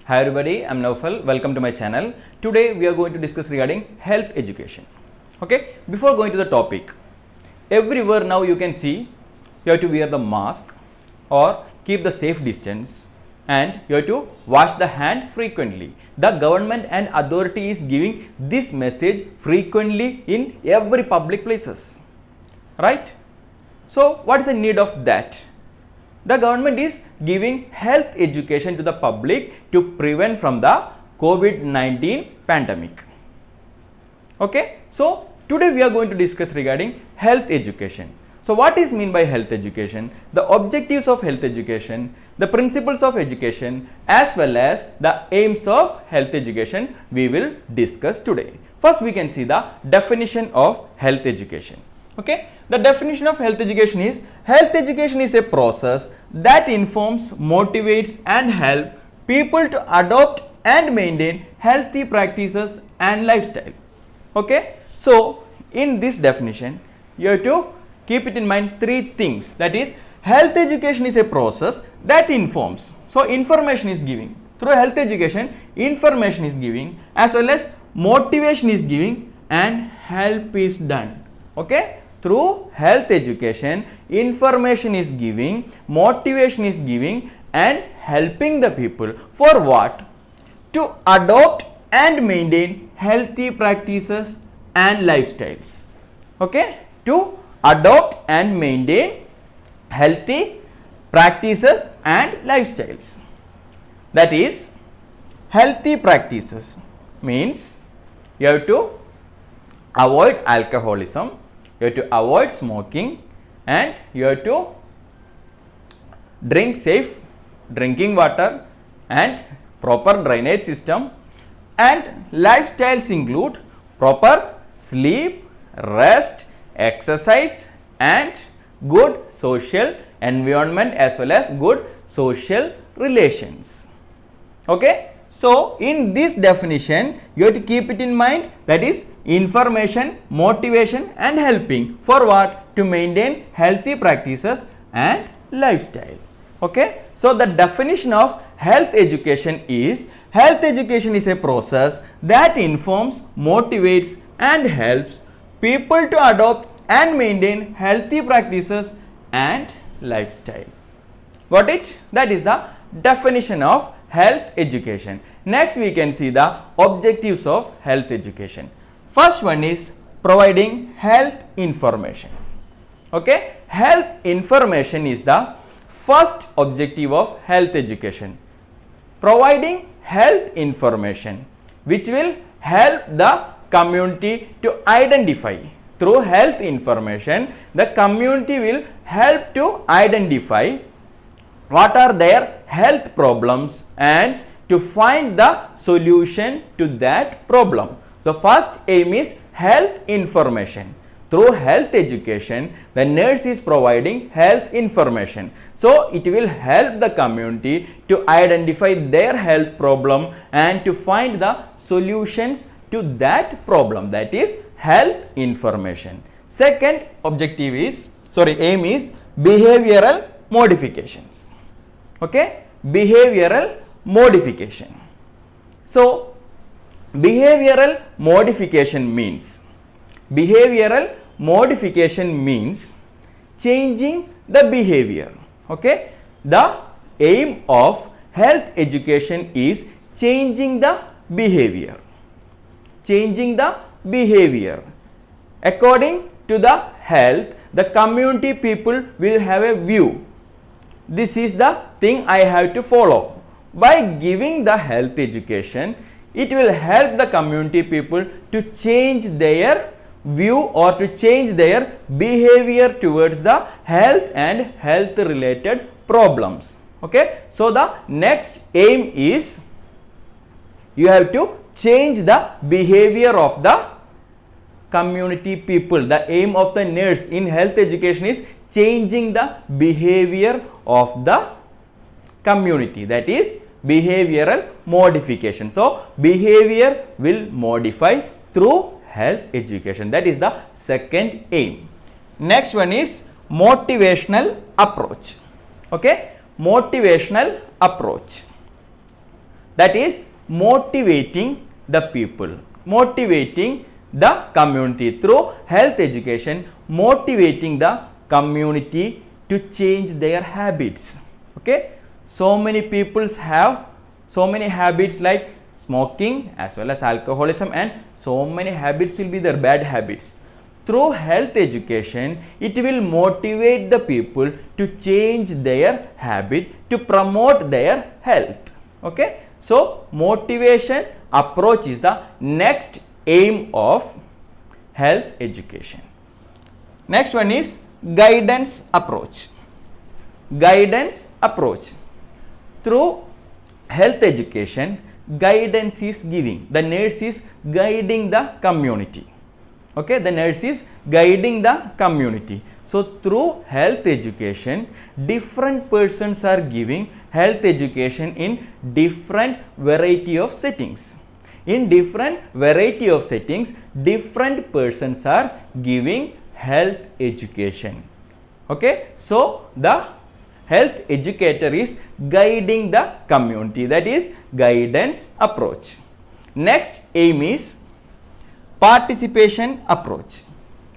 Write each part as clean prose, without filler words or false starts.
Hi everybody, I'm Naufal. Welcome to my channel. Today we are going to discuss regarding health education. Okay, before going to the topic, everywhere now you can see you have to wear the mask or keep the safe distance and you have to wash the hand frequently. The government and authority is giving this message frequently in every public places, right? So what is the need of that? The government is giving health education to the public to prevent from the COVID-19 pandemic. Okay, so today we are going to discuss regarding health education. So what is mean by health education? The objectives of health education, the principles of education, as well as the aims of health education we will discuss today. First we can see the definition of health education. Okay, the definition of health education is a process that informs, motivates and help people to adopt and maintain healthy practices and lifestyle. Okay, so in this definition you have to keep it in mind three things, that is health education is a process that informs. So information is giving through health education, information is giving as well as motivation is giving and help is done. Okay, through health education, information is giving, motivation is giving and helping the people for what? To adopt and maintain healthy practices and lifestyles. Okay, to adopt and maintain healthy practices and lifestyles. That is, healthy practices means you have to avoid alcoholism, you have to avoid smoking and you have to drink safe drinking water and proper drainage system, and lifestyles include proper sleep, rest, exercise and good social environment as well as good social relations. Okay, so in this definition you have to keep it in mind, that is information, motivation and helping for what? To maintain healthy practices and lifestyle. Okay, so the definition of health education is a process that informs, motivates and helps people to adopt and maintain healthy practices and lifestyle. Got it? That is the definition of health education. Next we can see the objectives of health education. First one is providing health information. Okay, health information is the first objective of health education. Providing health information which will help the community to identify. Through health information, the community will help to identify what are their health problems and to find the solution to that problem. The first aim is health information. Through health education, the nurse is providing health information. So it will help the community to identify their health problem and to find the solutions to that problem, that is health information. Second aim is behavioral modifications. Okay, behavioral modification. So behavioral modification means changing the behavior. Okay, the aim of health education is changing the behavior. According to the health, the community people will have a view. This is the thing I have to follow. By giving the health education, it will help the community people to change their view or to change their behavior towards the health and health related problems. Okay, so the next aim is you have to change the behavior of the community people. The aim of the nurse in health education is changing the behavior of the community, that is behavioral modification. So behavior will modify through health education. That is the second aim. Next one is motivational approach. Okay, motivational approach. that is motivating the people, motivating the community through health education, motivating the community to change their habits. Okay, so many people have so many habits like smoking as well as alcoholism, and so many habits will be their bad habits. Through health education, it will motivate the people to change their habit, to promote their health. Okay, so motivation approach is the next aim of health education. Next one is guidance approach. Guidance approach. Through health education, guidance is giving. The nurse is guiding the community. Okay, the nurse is guiding the community. So through health education, different persons are giving health education in different variety of settings. In different variety of settings, different persons are giving health education. Okay, so the health educator is guiding the community, that is guidance approach. Next aim is participation approach.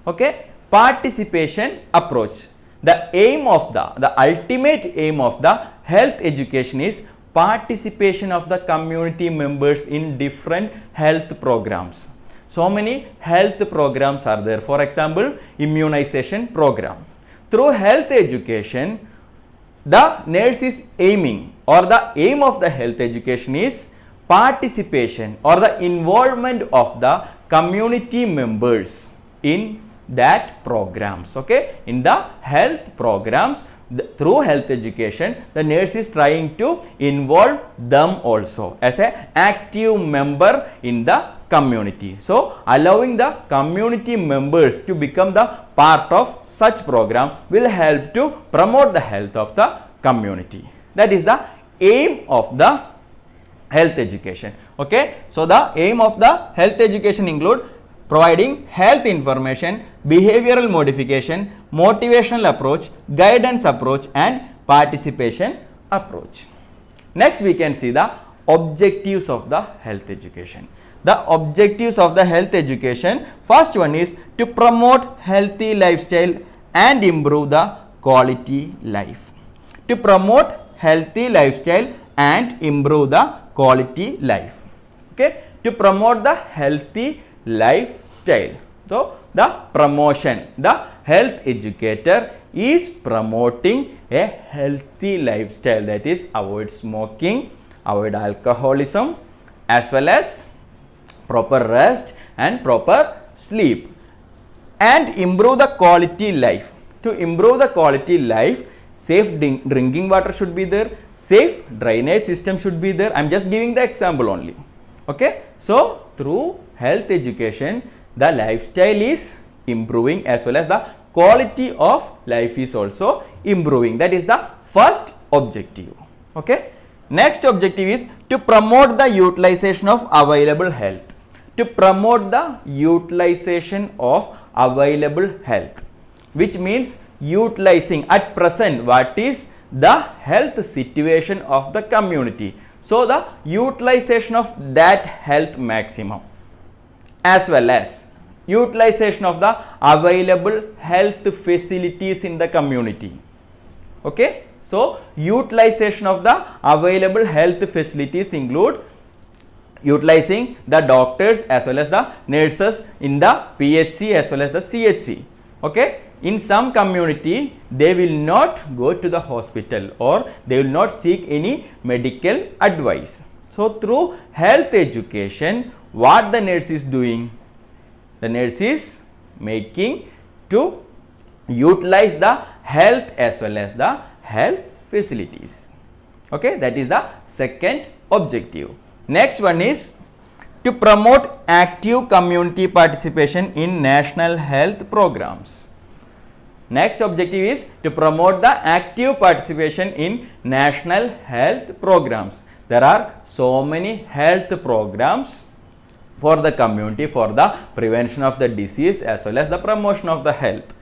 Okay, participation approach. The aim of the ultimate aim of the health education is participation of the community members in different health programs. So many health programs are there. For example, immunization program. Through health education, the nurse is aiming, or the aim of the health education is participation or the involvement of the community members in that programs. Okay, in the health programs, through health education, the nurse is trying to involve them also as an active member in the community. So allowing the community members to become the part of such program will help to promote the health of the community. That is the aim of the health education. Okay, so the aim of the health education include providing health information, behavioral modification, motivational approach, guidance approach, and participation approach. Next we can see the objectives of the health education. The objectives of the health education, first one is to promote healthy lifestyle and improve the quality life. To promote healthy lifestyle and improve the quality life. Okay, to promote the healthy lifestyle. So the promotion, the health educator is promoting a healthy lifestyle, that is avoid smoking, avoid alcoholism, as well as proper rest and proper sleep, and improve the quality life. To improve the quality life, safe drinking water should be there, safe drainage system should be there. I am just giving the example only. Okay, so through health education, the lifestyle is improving as well as the quality of life is also improving. That is the first objective. Okay, next objective is to promote the utilization of available health. To promote the utilization of available health, which means utilizing at present what is the health situation of the community. So the utilization of that health maximum, as well as utilization of the available health facilities in the community. Okay, so utilization of the available health facilities include utilizing the doctors as well as the nurses in the PHC as well as the CHC. Okay, in some community they will not go to the hospital or they will not seek any medical advice. So through health education, what the nurse is doing? The nurse is making to utilize the health as well as the health facilities. Okay, that is the second objective. Next one is to promote active community participation in national health programs. Next objective is to promote the active participation in national health programs. There are so many health programs for the community for the prevention of the disease as well as the promotion of the health.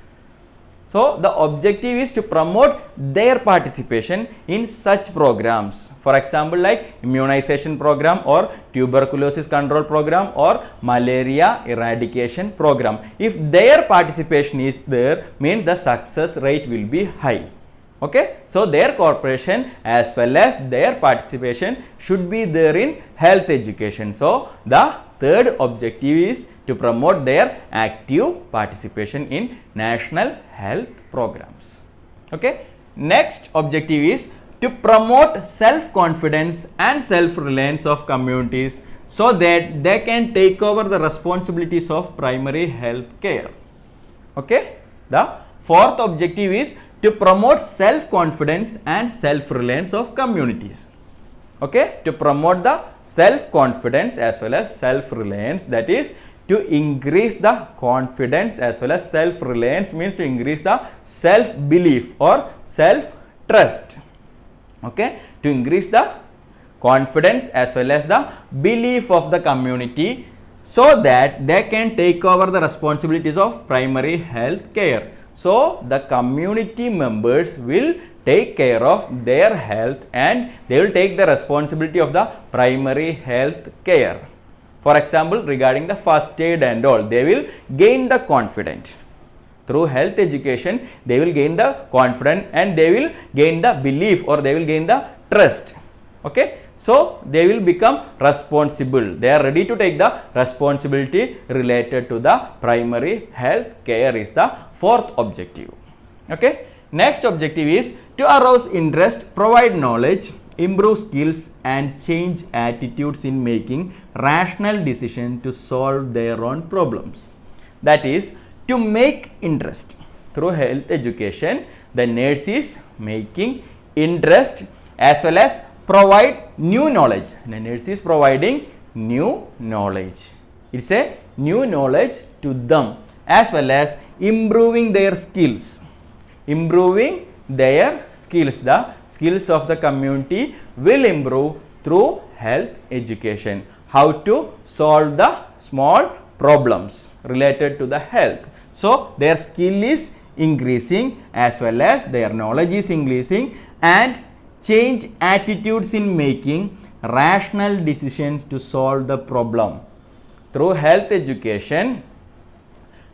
So the objective is to promote their participation in such programs. For example, like immunization program or tuberculosis control program or malaria eradication program. If their participation is there, means the success rate will be high. Okay, so their cooperation as well as their participation should be there in health education. So the third objective is to promote their active participation in national health programs. Okay, next objective is to promote self-confidence and self-reliance of communities so that they can take over the responsibilities of primary health care. Okay, the fourth objective is to promote self-confidence and self-reliance of communities. Okay, to promote the self-confidence as well as self-reliance, that is to increase the confidence as well as self-reliance means to increase the self-belief or self-trust. Okay, to increase the confidence as well as the belief of the community so that they can take over the responsibilities of primary health care. So the community members will take care of their health and they will take the responsibility of the primary health care. For example, regarding the first aid and all, they will gain the confidence. Through health education, they will gain the confidence and they will gain the belief or they will gain the trust. Okay, so they will become responsible. They are ready to take the responsibility related to the primary health care is the fourth objective. Okay, next objective is to arouse interest, provide knowledge, improve skills and change attitudes in making rational decisions to solve their own problems. That is to make interest. Through health education, the nurse is making interest as well as provide new knowledge. The nurse is providing new knowledge. It's a new knowledge to them as well as improving their skills. Improving their skills. The skills of the community will improve through health education. How to solve the small problems related to the health. So their skill is increasing as well as their knowledge is increasing and change attitudes in making rational decisions to solve the problem. Through health education,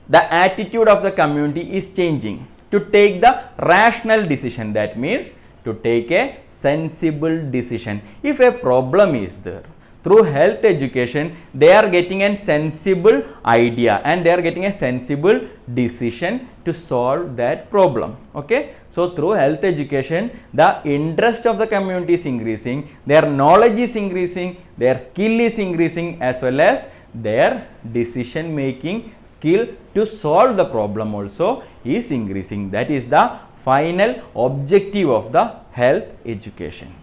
the attitude of the community is changing to take the rational decision. That means to take a sensible decision. If a problem is there, through health education, they are getting a sensible idea and they are getting a sensible decision to solve that problem. Okay, so through health education, the interest of the community is increasing, their knowledge is increasing, their skill is increasing as well as their decision making skill to solve the problem also is increasing. That is the final objective of the health education.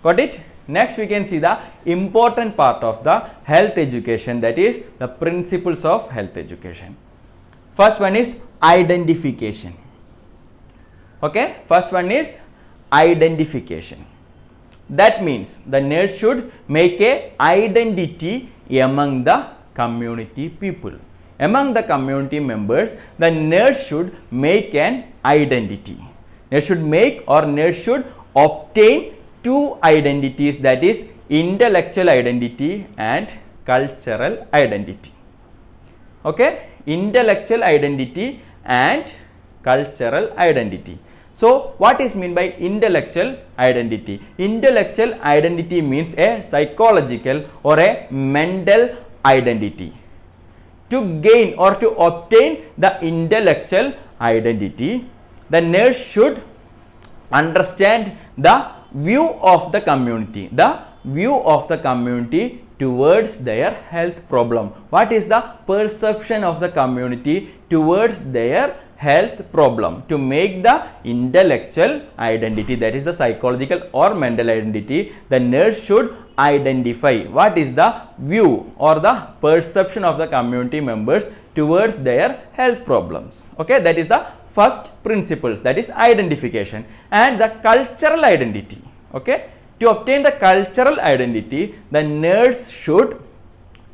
Got it? Next we can see the important part of the health education, that is the principles of health education. First one is identification. Okay, first one is identification. That means the nurse should make a identity among the community people. Among the community members, the nurse should make an identity. Nurse should make or nurse should obtain two identities, that is intellectual identity and cultural identity. Okay, intellectual identity and cultural identity. So what is meant by intellectual identity? Intellectual identity means a psychological or a mental identity. To gain or to obtain the intellectual identity, the nurse should understand the view of the community, towards their health problem. What is the perception of the community towards their health problem? To make the intellectual identity, that is the psychological or mental identity, the nurse should identify what is the view or the perception of the community members towards their health problems. Okay, that is the first principles, that is identification. And the cultural identity. Okay, to obtain the cultural identity, the nurse should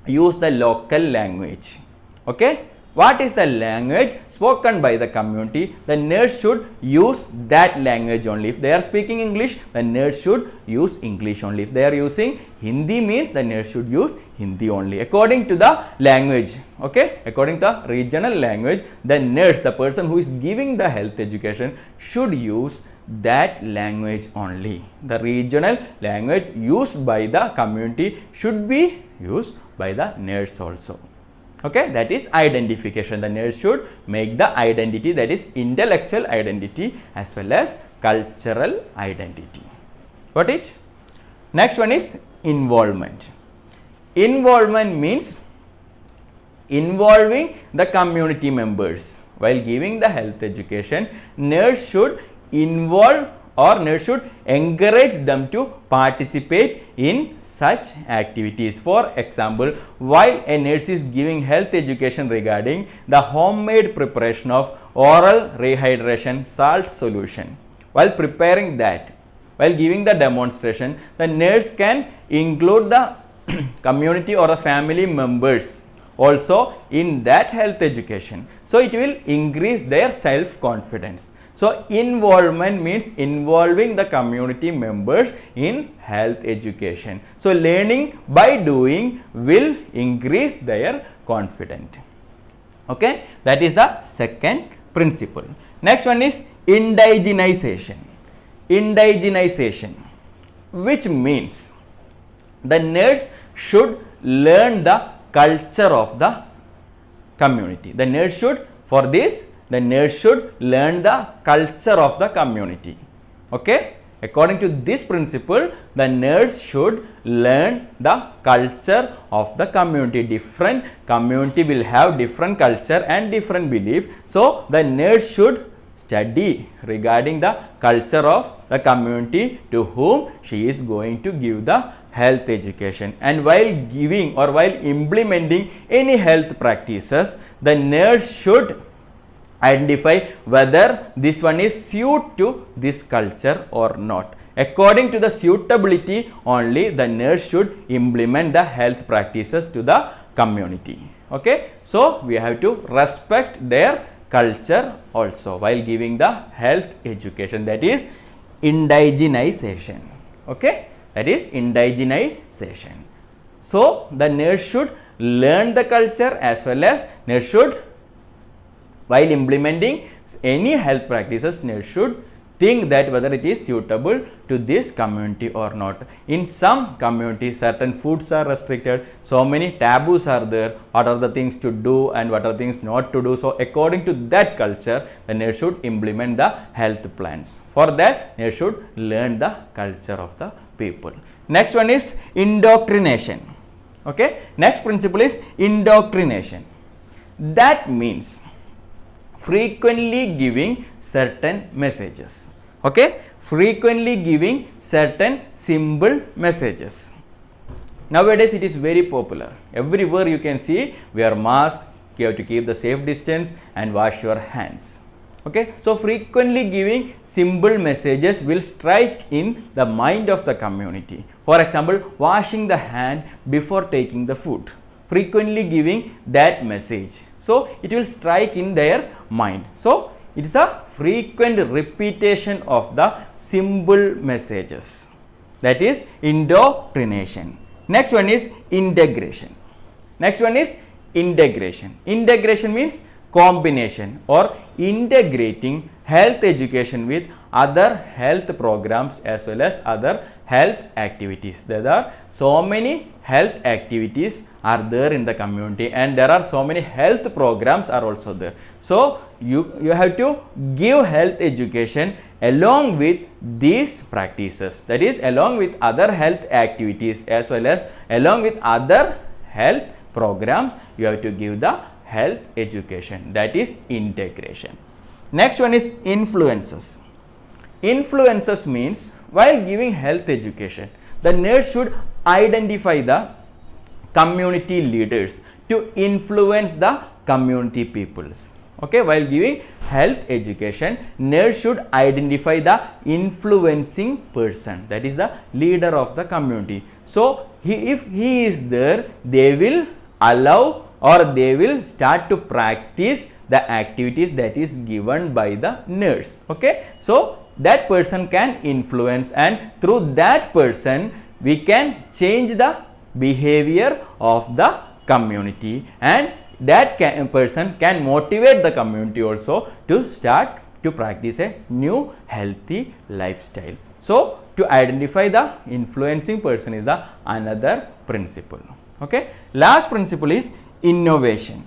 use the local language. Okay, what is the language spoken by the community, the nurse should use that language only. If they are speaking English, the nurse should use English only. If they are using Hindi, means the nurse should use Hindi only, according to the language. Okay, according to the regional language, the nurse, the person who is giving the health education, should use that language only. The regional language used by the community should be used by the nurse also. Okay, that is identification. The nurse should make the identity, that is intellectual identity as well as cultural identity. Got it? Next one is involvement. Involvement means involving the community members. While giving the health education, nurse should involve or nurse should encourage them to participate in such activities. For example, while a nurse is giving health education regarding the homemade preparation of oral rehydration salt solution, while preparing that, while giving the demonstration, the nurse can include the community or the family members also in that health education. So it will increase their self-confidence. So involvement means involving the community members in health education. So learning by doing will increase their confidence. Okay, that is the second principle. Next one is indigenization. Indigenization, which means the nurse should learn the culture of the community. The nurse should, for this, the nurse should learn the culture of the community. Okay, according to this principle, the nurse should learn the culture of the community. Different community will have different culture and different belief. So the nurse should study regarding the culture of the community to whom she is going to give the health education. And while giving or while implementing any health practices, the nurse should identify whether this one is suited to this culture or not. According to the suitability only, the nurse should implement the health practices to the community. Okay, so we have to respect their culture also while giving the health education. That is indigenization. Okay, that is indigenization. So the nurse should learn the culture as well as nurse should, while implementing any health practices, nurse should think that whether it is suitable to this community or not. In some communities, certain foods are restricted, so many taboos are there, what are the things to do and what are things not to do. So according to that culture, the nurse should implement the health plans. For that, nurse should learn the culture of the people. Next one is indoctrination. Okay, next principle is indoctrination. That means frequently giving certain messages. Okay, frequently giving certain simple messages. Nowadays it is very popular. Everywhere you can see wear mask, you have to keep the safe distance and wash your hands. Okay, so frequently giving simple messages will strike in the mind of the community. For example, washing the hand before taking the food. Frequently giving that message, so it will strike in their mind. So it is a frequent repetition of the simple messages. That is indoctrination. Next one is integration. Next one is integration. Integration means combination or integrating health education with other health programs as well as other health activities. There are so many health activities are there in the community and there are so many health programs are also there. So you have to give health education along with these practices, that is along with other health activities as well as along with other health programs, you have to give the health education. That is integration. Next one is influences. Influences means while giving health education, the nurse should identify the community leaders to influence the community peoples. Okay, while giving health education, nurse should identify the influencing person, that is the leader of the community. So if he is there, they will allow or they will start to practice the activities that is given by the nurse. Okay, so that person can influence, and through that person we can change the behavior of the community, and that person can motivate the community also to start to practice a new healthy lifestyle. So to identify the influencing person is the another principle. Okay, last principle is innovation.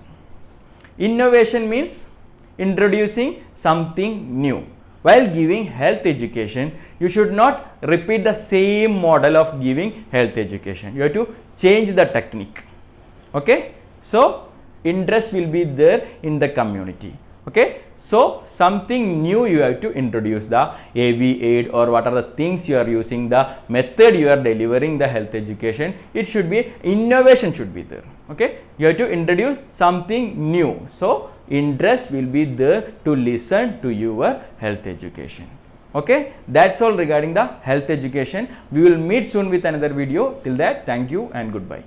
Innovation means introducing something new. While giving health education, you should not repeat the same model of giving health education. You have to change the technique. Okay, so interest will be there in the community. Okay, so something new you have to introduce, the AV aid or what are the things you are using, the method you are delivering the health education, it should be, innovation should be there. Okay, you have to introduce something new, so interest will be there to listen to your health education. Okay, that's all regarding the health education. We will meet soon with another video. Till that, thank you and goodbye.